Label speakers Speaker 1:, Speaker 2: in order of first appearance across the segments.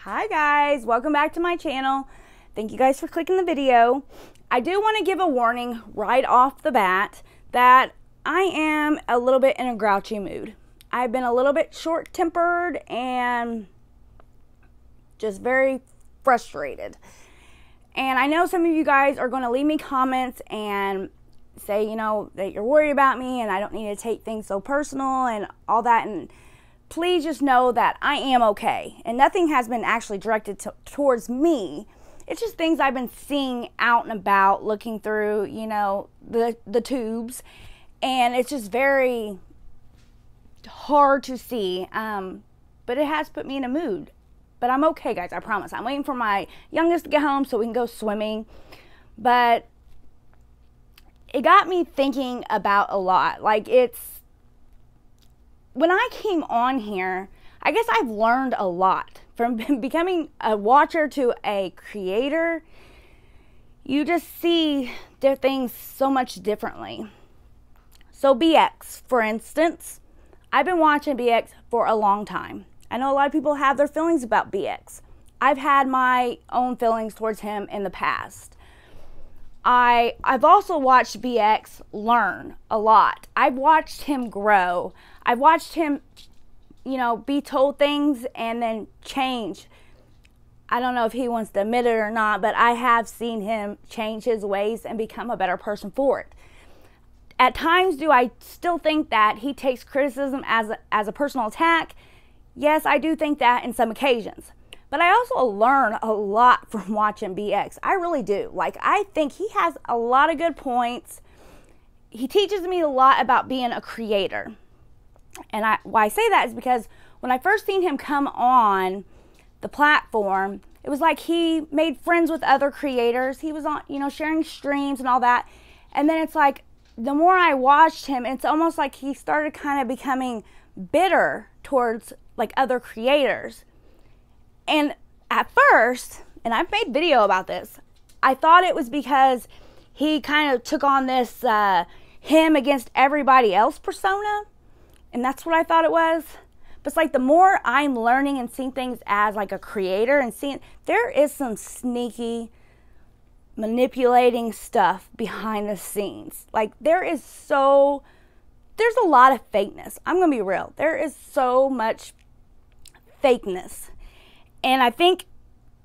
Speaker 1: Hi guys, welcome back to my channel. Thank you guys for clicking the video. I do want to give a warning right off the bat that I am a little bit in a grouchy mood. I've been a little bit short-tempered and just very frustrated. And I know some of you guys are going to leave me comments and say, you know, that you're worried about me and I don't need to take things so personal and all that. And please just know that I am okay. And nothing has been actually directed towards me. It's just things I've been seeing out and about, looking through, you know, the tubes. And it's just very hard to see. But it has put me in a mood. But I'm okay, guys, I promise. I'm waiting for my youngest to get home so we can go swimming. But it got me thinking about a lot. Like, when I came on here, I guess I've learned a lot. From becoming a watcher to a creator, you just see their things so much differently. So BX, for instance, I've been watching BX for a long time. I know a lot of people have their feelings about BX. I've had my own feelings towards him in the past. I've also watched BX learn a lot. I've watched him grow. I've watched him, you know, be told things and then change. I don't know if he wants to admit it or not, but I have seen him change his ways and become a better person for it. At times, do I still think that he takes criticism as a personal attack? Yes, I do think that in some occasions. But I also learn a lot from watching BX. I really do. Like, I think he has a lot of good points. He teaches me a lot about being a creator. And why I say that is because when I first seen him come on the platform, it was like he made friends with other creators. He was on, you know, sharing streams and all that. And then it's like, the more I watched him, it's almost like he started kind of becoming bitter towards like other creators. And at first, and I've made video about this, I thought it was because he kind of took on this him against everybody else persona. And that's what I thought it was. But it's like the more I'm learning and seeing things as like a creator and seeing, there is some sneaky manipulating stuff behind the scenes. Like there's a lot of fakeness. I'm going to be real. There is so much fakeness. And I think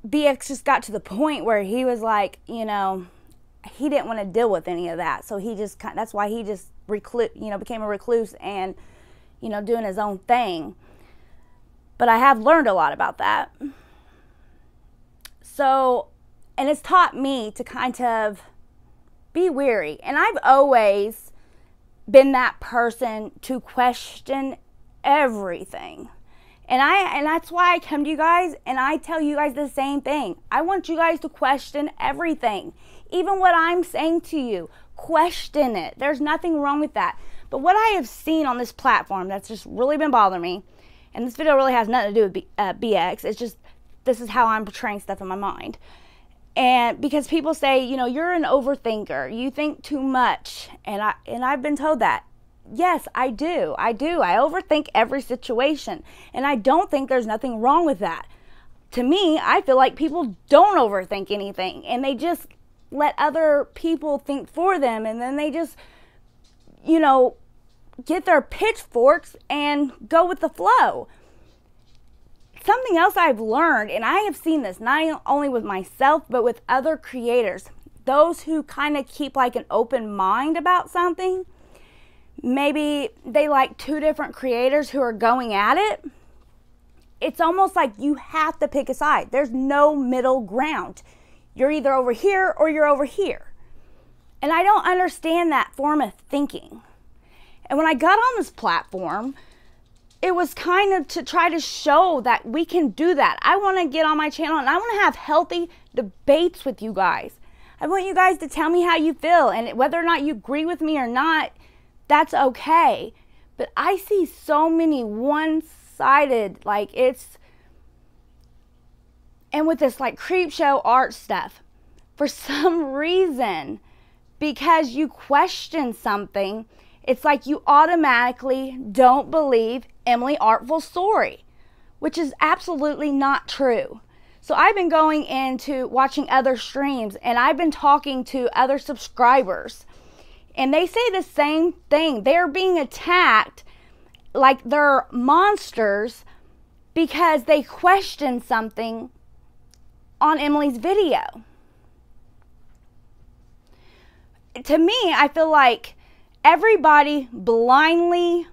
Speaker 1: BX just got to the point where he was like, you know, he didn't want to deal with any of that. So he just that's why he just became a recluse and, you know, doing his own thing. But I have learned a lot about that. So, and it's taught me to kind of be wary. And I've always been that person to question everything. And that's why I come to you guys and I tell you guys the same thing. I want you guys to question everything. Even what I'm saying to you, question it. There's nothing wrong with that. But what I have seen on this platform that's just really been bothering me, and this video really has nothing to do with BX, it's just, this is how I'm portraying stuff in my mind. And because people say, you know, you're an overthinker, you think too much, and I've been told that. Yes, I do. I overthink every situation, and I don't think there's nothing wrong with that. To me, I feel like people don't overthink anything, and they just let other people think for them, and then they just, you know, get their pitchforks and go with the flow. Something else I've learned, and I have seen this not only with myself, but with other creators, those who kind of keep like an open mind about something. Maybe they like two different creators who are going at it. It's almost like you have to pick a side. There's no middle ground. You're either over here or you're over here. And I don't understand that form of thinking. And when I got on this platform, it was kind of to try to show that we can do that. I want to get on my channel and I want to have healthy debates with you guys. I want you guys to tell me how you feel, and whether or not you agree with me or not, that's okay. But I see so many one-sided, like and with this like creep show art stuff, for some reason, because you question something, it's like you automatically don't believe Emily Artful's story, which is absolutely not true. So I've been going into watching other streams, and I've been talking to other subscribers, and they say the same thing. They're being attacked like they're monsters because they question something on Emily's video. To me, I feel like everybody blindly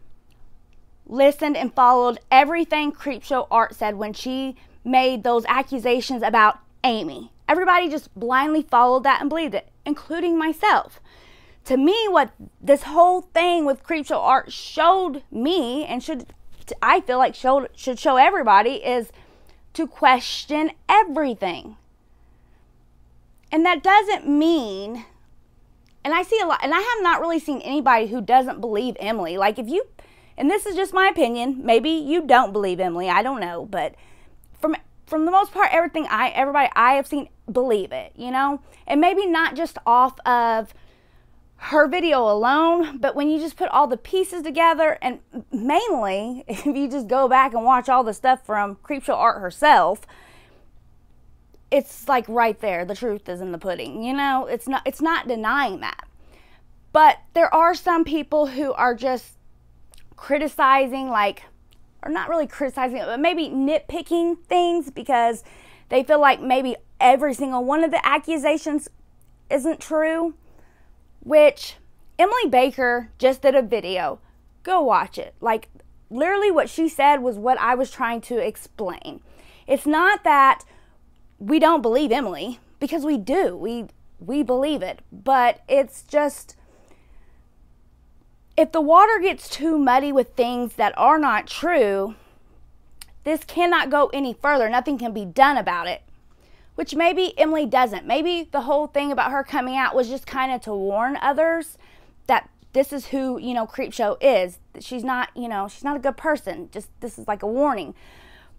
Speaker 1: listened and followed everything Creepshow Art said when she made those accusations about Amy. Everybody just blindly followed that and believed it, including myself. To me, what this whole thing with Creepshow Art showed me, and I feel like should show everybody, is to question everything. And that doesn't mean, and I see a lot, and I have not really seen anybody who doesn't believe Emily. Like, if you, and this is just my opinion, maybe you don't believe Emily, I don't know, but from the most part, everybody I have seen believe it, you know? And maybe not just off of her video alone, but when you just put all the pieces together, and mainly if you just go back and watch all the stuff from Creepshow Art herself, it's like right there, the truth is in the pudding, you know? It's not denying that. But there are some people who are just criticizing, like, or not really criticizing, but maybe nitpicking things because they feel like maybe every single one of the accusations isn't true, which Emily Baker just did a video. Go watch it. Like, literally what she said was what I was trying to explain. It's not that we don't believe Emily, because we do. We believe it. But it's just, if the water gets too muddy with things that are not true, this cannot go any further. Nothing can be done about it. Which maybe Emily doesn't. Maybe the whole thing about her coming out was just kind of to warn others that this is who, you know, Creepshow is. She's not, you know, she's not a good person. Just, this is like a warning.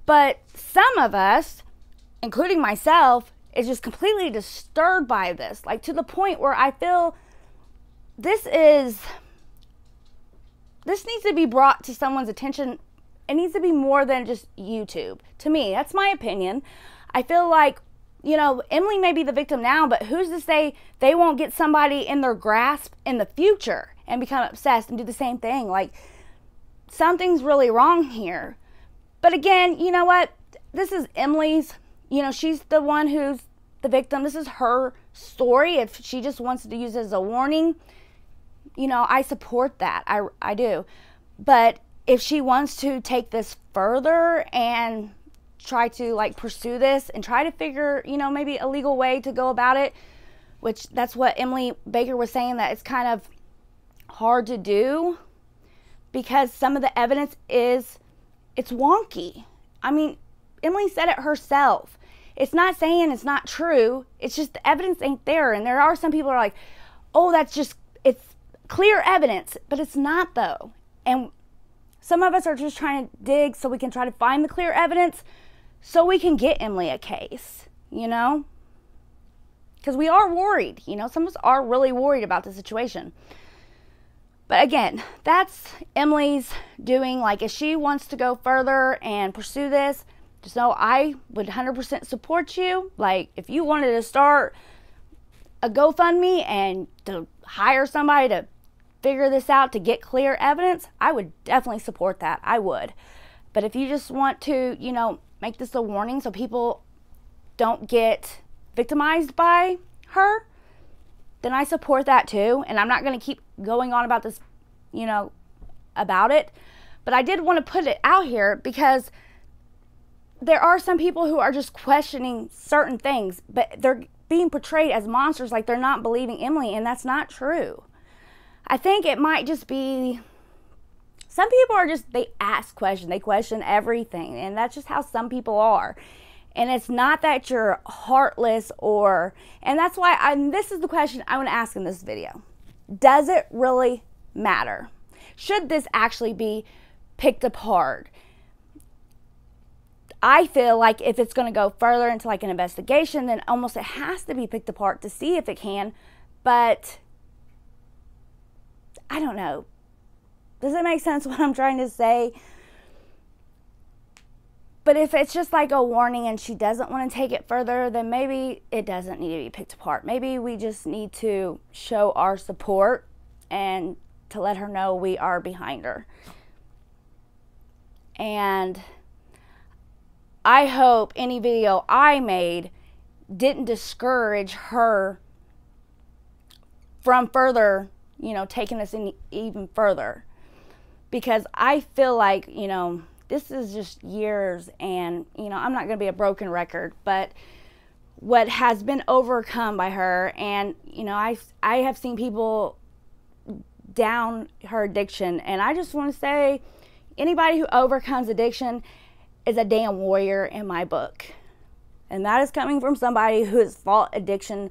Speaker 1: But some of us, including myself, is just completely disturbed by this. Like, to the point where I feel this needs to be brought to someone's attention. It needs to be more than just YouTube. To me, that's my opinion. I feel like, you know, Emily may be the victim now, but who's to say they won't get somebody in their grasp in the future and become obsessed and do the same thing? Like, something's really wrong here. But again, you know what? This is Emily's, you know, she's the one who's the victim. This is her story. If she just wants to use it as a warning, you know, I support that. I do. But if she wants to take this further and try to, like, pursue this and try to figure, you know, maybe a legal way to go about it, which that's what Emily Baker was saying, that it's kind of hard to do because some of the evidence it's wonky. I mean, Emily said it herself. It's not saying it's not true. It's just the evidence ain't there. And there are some people who are like, oh, it's clear evidence, but it's not, though. And some of us are just trying to dig so we can try to find the clear evidence so we can get Emily a case, you know? Because we are worried, you know? Some of us are really worried about the situation. But again, that's Emily's doing. Like, if she wants to go further and pursue this, just know I would 100% support you. Like, if you wanted to start a GoFundMe and to hire somebody to figure this out to get clear evidence, I would definitely support that. I would. But if you just want to, you know, make this a warning so people don't get victimized by her, then I support that too. And I'm not going to keep going on about this, you know, about it. But I did want to put it out here because there are some people who are just questioning certain things, but they're being portrayed as monsters, like they're not believing Emily, and that's not true. I think it might just be, some people are just, they ask questions, they question everything, and that's just how some people are. And it's not that you're heartless and that's why this is the question I want to ask in this video. Does it really matter? Should this actually be picked apart? I feel like if it's going to go further into like an investigation, then almost it has to be picked apart to see if it can. But I don't know. Does it make sense what I'm trying to say? But if it's just like a warning and she doesn't want to take it further, then maybe it doesn't need to be picked apart. Maybe we just need to show our support and to let her know we are behind her. And I hope any video I made didn't discourage her from further, taking us in even further. Because I feel like, this is just years, and, I'm not going to be a broken record, but what has been overcome by her, and, I have seen people down her addiction, and I just want to say, anybody who overcomes addiction is a damn warrior in my book. And that is coming from somebody who has fought addiction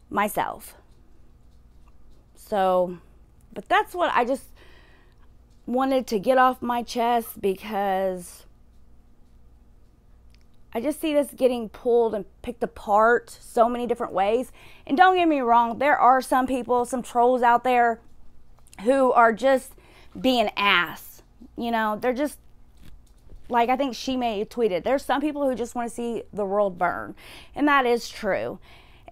Speaker 1: myself. So, but that's what I just wanted to get off my chest, because I just see this getting pulled and picked apart so many different ways. And don't get me wrong, there are some people, some trolls out there who are just being ass. They're just, like I think she may have tweeted, there's some people who just want to see the world burn. And that is true.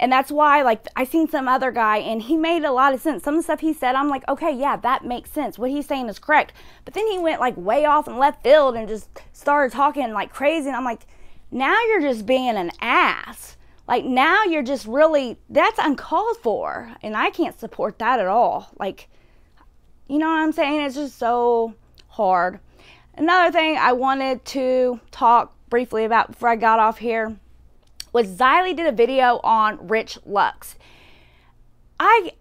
Speaker 1: And that's why, like, I seen some other guy, and he made a lot of sense. Some of the stuff he said, I'm like, okay, yeah, that makes sense. What he's saying is correct. But then he went, like, way off in left field and just started talking, like, crazy. And I'm like, now you're just being an ass. Like, now you're just really, that's uncalled for. And I can't support that at all. Like, you know what I'm saying? It's just so hard. Another thing I wanted to talk briefly about before I got off here was Xylee did a video on Rich Lux. I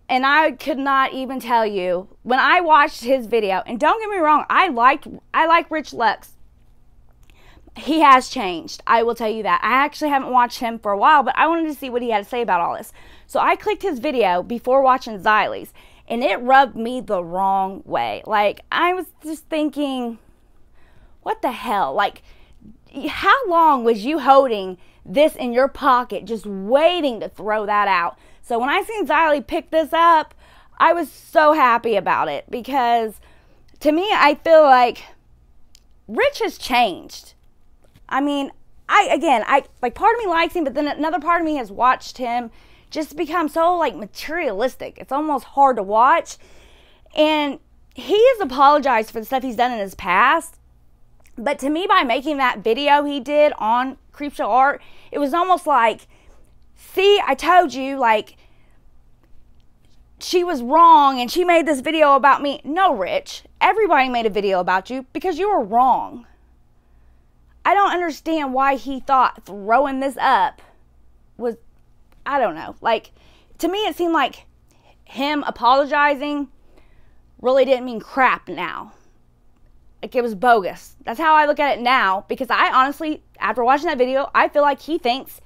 Speaker 1: could not even tell you, when I watched his video, and don't get me wrong, I like Rich Lux. He has changed. I will tell you that. I actually haven't watched him for a while, but I wanted to see what he had to say about all this. So I clicked his video before watching Xylee's, and it rubbed me the wrong way. Like, I was just thinking, what the hell? Like, how long was you holding this in your pocket, just waiting to throw that out? So when I seen Xylee pick this up, I was so happy about it, because to me, I feel like Rich has changed. I mean, I like, part of me likes him, but then another part of me has watched him just become so, like, materialistic. It's almost hard to watch. And he has apologized for the stuff he's done in his past. But to me, by making that video he did on Creepshow Art, it was almost like, see, I told you, like, she was wrong and she made this video about me. No, Rich, everybody made a video about you because you were wrong. I don't understand why he thought throwing this up was, I don't know. Like, to me, it seemed like him apologizing really didn't mean crap now. Like, it was bogus. That's how I look at it now, because I honestly, after watching that video, I feel like he thinks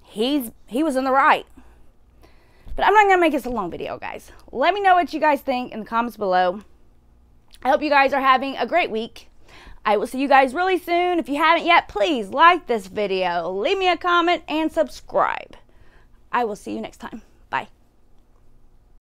Speaker 1: he was in the right. But I'm not going to make this a long video, guys. Let me know what you guys think in the comments below. I hope you guys are having a great week. I will see you guys really soon. If you haven't yet, please like this video, leave me a comment, and subscribe. I will see you next time.